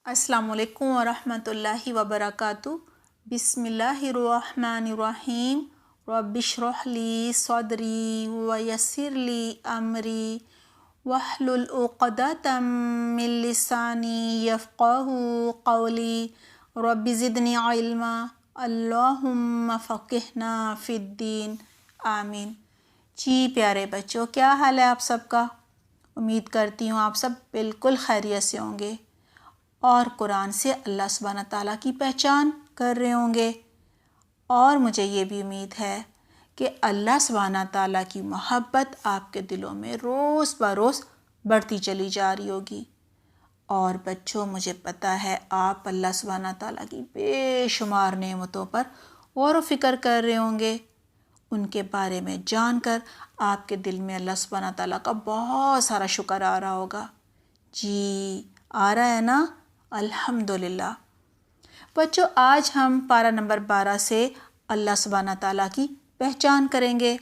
السلام علیکم ورحمۃ اللہ وبرکاتہ۔ بسم اللہ الرحمن الرحیم۔ رب اشرح لی صدری ویسر لی امری واحلل عقدۃ من لسانی یفقہوا قولی رب زدنی علما اللہم فقہنا فی الدین آمین۔ جی پیارے بچوں، کیا حال ہے آپ سب کا؟ امید کرتی ہوں آپ سب بالکل خیریت سے ہوں گے اور قرآن سے اللہ سبحانہ تعالیٰ کی پہچان کر رہے ہوں گے، اور مجھے یہ بھی امید ہے کہ اللہ سبحانہ تعالیٰ کی محبت آپ کے دلوں میں روز بروز بڑھتی چلی جا رہی ہوگی۔ اور بچوں، مجھے پتہ ہے آپ اللہ سبحانہ تعالیٰ کی بے شمار نعمتوں پر غور و فکر کر رہے ہوں گے۔ ان کے بارے میں جان کر آپ کے دل میں اللہ سبحانہ تعالیٰ کا بہت سارا شکر آ رہا ہوگا۔ جی آ رہا ہے نا؟ الحمدللہ۔ بچوں، آج ہم پارہ نمبر 12 سے اللہ سبحانہ تعالیٰ کی پہچان کریں گے۔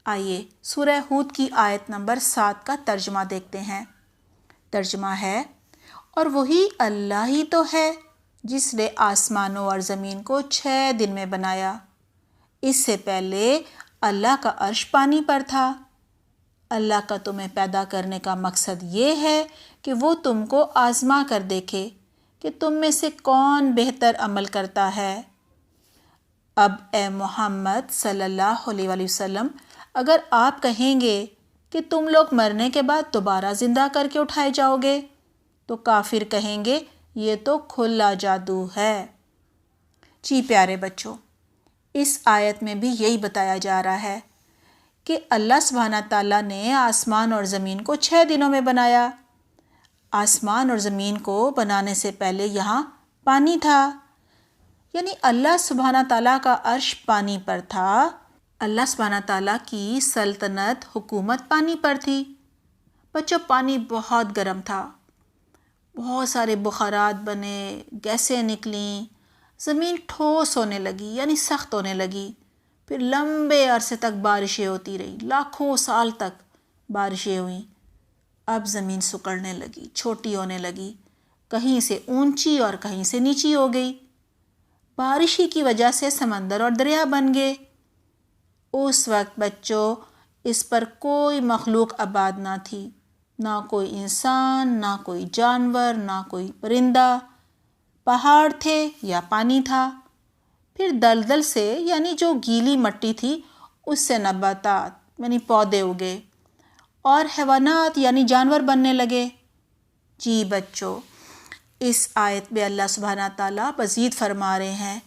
آئیے سورہ ہود کی آیت نمبر 7 کا ترجمہ دیکھتے ہیں۔ ترجمہ ہے، اور وہی اللہ ہی تو ہے جس نے آسمانوں اور زمین کو 6 دن میں بنایا۔ اس سے پہلے اللہ کا عرش پانی پر تھا۔ اللہ کا تمہیں پیدا کرنے کا مقصد یہ ہے کہ وہ تم کو آزما کر دیکھے کہ تم میں سے کون بہتر عمل کرتا ہے۔ اب اے محمد صلی اللہ علیہ وآلہ وسلم، اگر آپ کہیں گے کہ تم لوگ مرنے کے بعد دوبارہ زندہ کر کے اٹھائے جاؤ گے تو کافر کہیں گے یہ تو کھلا جادو ہے۔ جی پیارے بچوں، اس آیت میں بھی یہی بتایا جا رہا ہے کہ اللہ سبحانہ تعالیٰ نے آسمان اور زمین کو 6 دنوں میں بنایا۔ آسمان اور زمین کو بنانے سے پہلے یہاں پانی تھا، یعنی اللہ سبحانہ تعالیٰ کا عرش پانی پر تھا۔ اللہ سبحانہ تعالیٰ کی سلطنت، حکومت پانی پر تھی۔ بچوں، پانی بہت گرم تھا، بہت سارے بخارات بنے، گیسیں نکلیں، زمین ٹھوس ہونے لگی یعنی سخت ہونے لگی۔ پھر لمبے عرصے تک بارشیں ہوتی رہی، لاکھوں سال تک بارشیں ہوئیں۔ اب زمین سکڑنے لگی، چھوٹی ہونے لگی، کہیں سے اونچی اور کہیں سے نیچی ہو گئی۔ بارش ہی کی وجہ سے سمندر اور دریا بن گئے۔ اس وقت بچوں اس پر کوئی مخلوق آباد نہ تھی، نہ کوئی انسان، نہ کوئی جانور، نہ کوئی پرندہ۔ پہاڑ تھے یا پانی تھا۔ پھر دلدل سے یعنی جو گیلی مٹی تھی اس سے نباتات یعنی پودے اگے اور حیوانات یعنی جانور بننے لگے۔ جی بچوں، اس آیت میں اللہ سبحانہ تعالیٰ مزید فرما رہے ہیں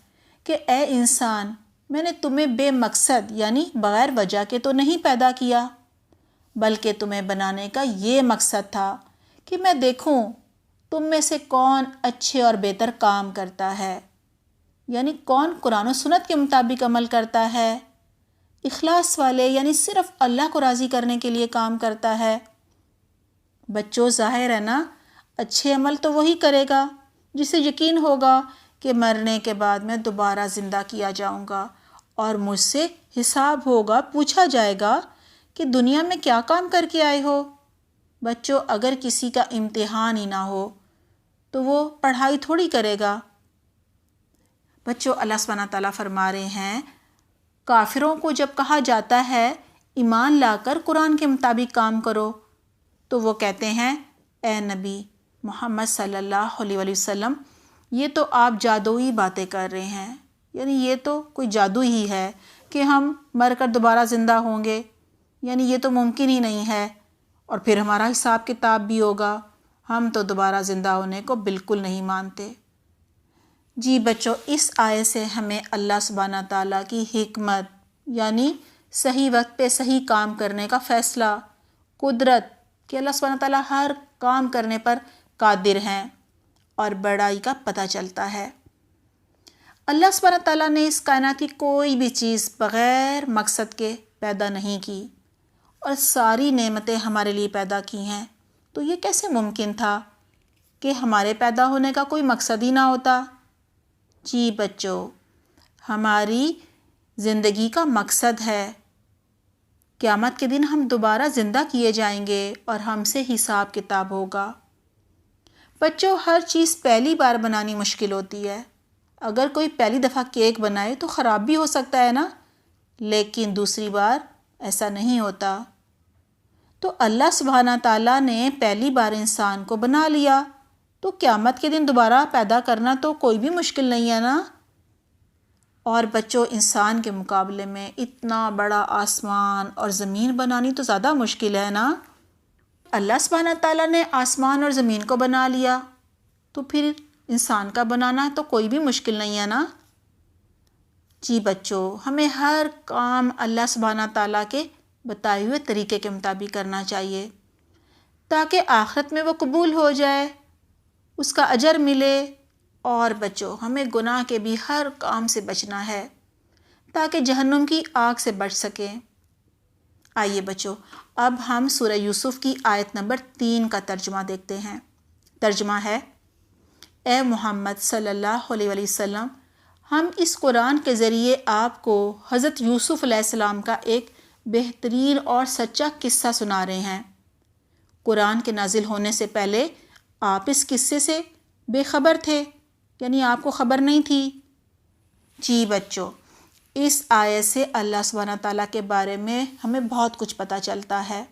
کہ اے انسان، میں نے تمہیں بے مقصد یعنی بغیر وجہ کے تو نہیں پیدا کیا، بلکہ تمہیں بنانے کا یہ مقصد تھا کہ میں دیکھوں تم میں سے کون اچھے اور بہتر کام کرتا ہے، یعنی کون قرآن و سنت کے مطابق عمل کرتا ہے، اخلاص والے یعنی صرف اللہ کو راضی کرنے کے لیے کام کرتا ہے۔ بچوں، ظاہر ہے نا، اچھے عمل تو وہی کرے گا جسے یقین ہوگا کہ مرنے کے بعد میں دوبارہ زندہ کیا جاؤں گا اور مجھ سے حساب ہوگا، پوچھا جائے گا کہ دنیا میں کیا کام کر کے آئے ہو۔ بچوں، اگر کسی کا امتحان ہی نہ ہو تو وہ پڑھائی تھوڑی کرے گا۔ بچوں، اللہ سبحانہ تعالیٰ فرما رہے ہیں، کافروں کو جب کہا جاتا ہے ایمان لا کر قرآن کے مطابق کام کرو تو وہ کہتے ہیں اے نبی محمد صلی اللہ علیہ وآلہ وسلم، یہ تو آپ جادوئی باتیں کر رہے ہیں، یعنی یہ تو کوئی جادو ہی ہے کہ ہم مر کر دوبارہ زندہ ہوں گے، یعنی یہ تو ممکن ہی نہیں ہے، اور پھر ہمارا حساب کتاب بھی ہوگا، ہم تو دوبارہ زندہ ہونے کو بالکل نہیں مانتے۔ جی بچوں، اس آیت سے ہمیں اللہ سبحانہ تعالیٰ کی حکمت یعنی صحیح وقت پہ صحیح کام کرنے کا فیصلہ، قدرت کہ اللہ سبحانہ تعالیٰ ہر کام کرنے پر قادر ہیں، اور بڑائی کا پتہ چلتا ہے۔ اللہ سبحانہ تعالیٰ نے اس کائنات کی کوئی بھی چیز بغیر مقصد کے پیدا نہیں کی، اور ساری نعمتیں ہمارے لیے پیدا کی ہیں، تو یہ کیسے ممکن تھا کہ ہمارے پیدا ہونے کا کوئی مقصد ہی نہ ہوتا؟ جی بچوں، ہماری زندگی کا مقصد ہے قیامت کے دن ہم دوبارہ زندہ کیے جائیں گے اور ہم سے حساب کتاب ہوگا۔ بچوں، ہر چیز پہلی بار بنانی مشکل ہوتی ہے۔ اگر کوئی پہلی دفعہ کیک بنائے تو خراب بھی ہو سکتا ہے نا، لیکن دوسری بار ایسا نہیں ہوتا۔ تو اللہ سبحانہ تعالیٰ نے پہلی بار انسان کو بنا لیا، تو قیامت کے دن دوبارہ پیدا کرنا تو کوئی بھی مشکل نہیں ہے نا۔ اور بچوں، انسان کے مقابلے میں اتنا بڑا آسمان اور زمین بنانی تو زیادہ مشکل ہے نا۔ اللہ سبحانہ تعالیٰ نے آسمان اور زمین کو بنا لیا، تو پھر انسان کا بنانا تو کوئی بھی مشکل نہیں ہے نا۔ جی بچوں، ہمیں ہر کام اللہ سبحانہ تعالیٰ کے بتائے ہوئے طریقے کے مطابق کرنا چاہیے، تاکہ آخرت میں وہ قبول ہو جائے، اس کا اجر ملے۔ اور بچوں، ہمیں گناہ کے بھی ہر کام سے بچنا ہے، تاکہ جہنم کی آگ سے بچ سکیں۔ آئیے بچوں، اب ہم سورہ یوسف کی آیت نمبر 3 کا ترجمہ دیکھتے ہیں۔ ترجمہ ہے: اے محمد صلی اللہ علیہ وسلم، ہم اس قرآن کے ذریعے آپ کو حضرت یوسف علیہ السلام کا ایک بہترین اور سچا قصہ سنا رہے ہیں۔ قرآن کے نازل ہونے سے پہلے آپ اس قصے سے بے خبر تھے، یعنی آپ کو خبر نہیں تھی۔ جی بچوں، اس آیت سے اللہ سبحانہ تعالیٰ کے بارے میں ہمیں بہت کچھ پتہ چلتا ہے،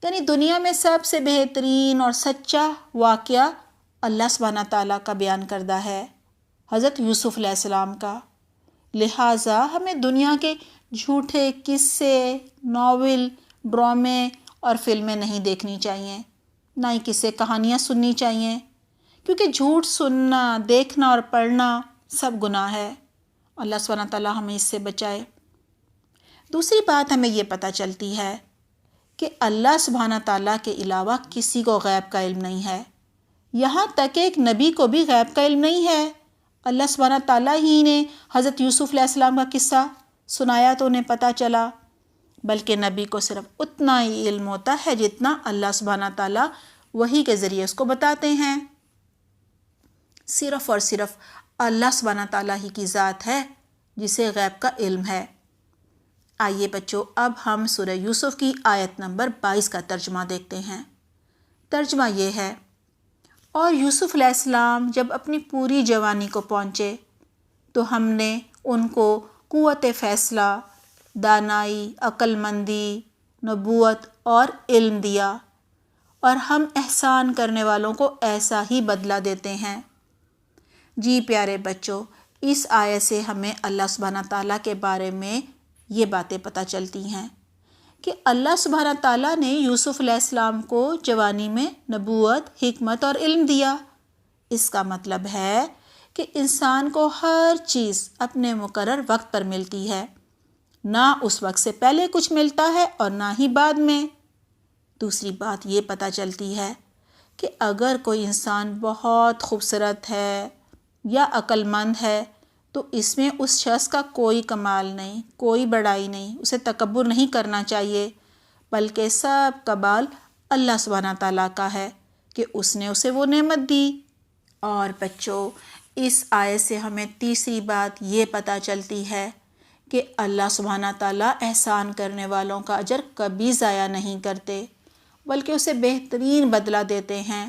یعنی دنیا میں سب سے بہترین اور سچا واقعہ اللہ سبحانہ تعالیٰ کا بیان کردہ ہے، حضرت یوسف علیہ السلام کا۔ لہٰذا ہمیں دنیا کے جھوٹے قصے، ناول، ڈرامے اور فلمیں نہیں دیکھنی چاہیے، نہ ہی قصے کہانیاں سننی چاہیے، کیونکہ جھوٹ سننا، دیکھنا اور پڑھنا سب گناہ ہے۔ اللہ سبحانہ تعالیٰ ہمیں اس سے بچائے۔ دوسری بات ہمیں یہ پتہ چلتی ہے کہ اللہ سبحانہ تعالیٰ کے علاوہ کسی کو غیب کا علم نہیں ہے، یہاں تک کہ ایک نبی کو بھی غیب کا علم نہیں ہے۔ اللہ سبحانہ تعالیٰ ہی نے حضرت یوسف علیہ السلام کا قصہ سنایا تو انہیں پتہ چلا، بلکہ نبی کو صرف اتنا ہی علم ہوتا ہے جتنا اللہ سبحانہ تعالیٰ وحی کے ذریعے اس کو بتاتے ہیں۔ صرف اور صرف اللہ سبحانہ تعالیٰ ہی کی ذات ہے جسے غیب کا علم ہے۔ آئیے بچوں، اب ہم سورہ یوسف کی آیت نمبر 22 کا ترجمہ دیکھتے ہیں۔ ترجمہ یہ ہے: اور یوسف علیہ السلام جب اپنی پوری جوانی کو پہنچے تو ہم نے ان کو قوت فیصلہ، دانائی، عقل مندی، نبوت اور علم دیا، اور ہم احسان کرنے والوں کو ایسا ہی بدلہ دیتے ہیں۔ جی پیارے بچوں، اس آیت سے ہمیں اللہ سبحانہ تعالیٰ کے بارے میں یہ باتیں پتہ چلتی ہیں کہ اللہ سبحانہ تعالیٰ نے یوسف علیہ السلام کو جوانی میں نبوت، حکمت اور علم دیا۔ اس کا مطلب ہے کہ انسان کو ہر چیز اپنے مقرر وقت پر ملتی ہے، نہ اس وقت سے پہلے کچھ ملتا ہے اور نہ ہی بعد میں۔ دوسری بات یہ پتہ چلتی ہے کہ اگر کوئی انسان بہت خوبصورت ہے یا عقل مند ہے تو اس میں اس شخص کا کوئی کمال نہیں، کوئی بڑائی نہیں، اسے تکبر نہیں کرنا چاہیے، بلکہ سب کمال اللہ سبحانہ تعالیٰ کا ہے کہ اس نے اسے وہ نعمت دی۔ اور بچوں، اس آیت سے ہمیں تیسری بات یہ پتہ چلتی ہے کہ اللہ سبحانہ تعالیٰ احسان کرنے والوں کا اجر کبھی ضائع نہیں کرتے، بلکہ اسے بہترین بدلہ دیتے ہیں،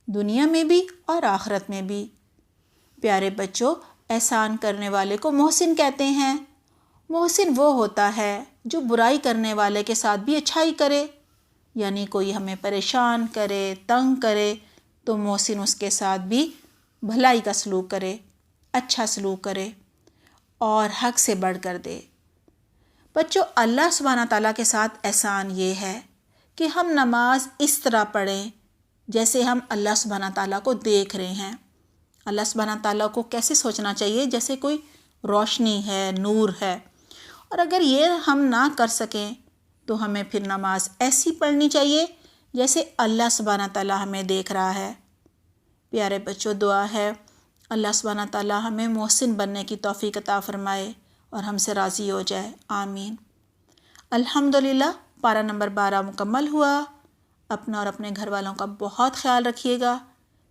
دنیا میں بھی اور آخرت میں بھی۔ پیارے بچوں، احسان کرنے والے کو محسن کہتے ہیں۔ محسن وہ ہوتا ہے جو برائی کرنے والے کے ساتھ بھی اچھائی کرے، یعنی کوئی ہمیں پریشان کرے، تنگ کرے تو محسن اس کے ساتھ بھی بھلائی کا سلوک کرے، اچھا سلوک کرے اور حق سے بڑھ کر دے۔ بچوں، اللہ سبحانہ تعالیٰ کے ساتھ احسان یہ ہے کہ ہم نماز اس طرح پڑھیں جیسے ہم اللہ سبحانہ تعالیٰ کو دیکھ رہے ہیں۔ اللہ سبحانہ تعالیٰ کو کیسے سوچنا چاہیے؟ جیسے کوئی روشنی ہے، نور ہے۔ اور اگر یہ ہم نہ کر سکیں تو ہمیں پھر نماز ایسی پڑھنی چاہیے جیسے اللہ سبحانہ تعالیٰ ہمیں دیکھ رہا ہے۔ پیارے بچوں، دعا ہے اللہ سبحانہ تعالیٰ ہمیں محسن بننے کی توفیق عطا فرمائے اور ہم سے راضی ہو جائے، آمین۔ الحمدللہ، پارہ نمبر 12 مکمل ہوا۔ اپنا اور اپنے گھر والوں کا بہت خیال رکھیے گا۔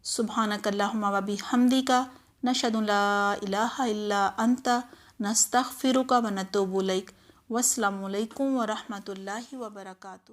سبحانک اللہم و بحمدک، نشہد ان لا الہ الا انت، نستغفرک و نتوب الیک۔ والسلام علیکم ورحمۃ اللہ وبرکاتہ۔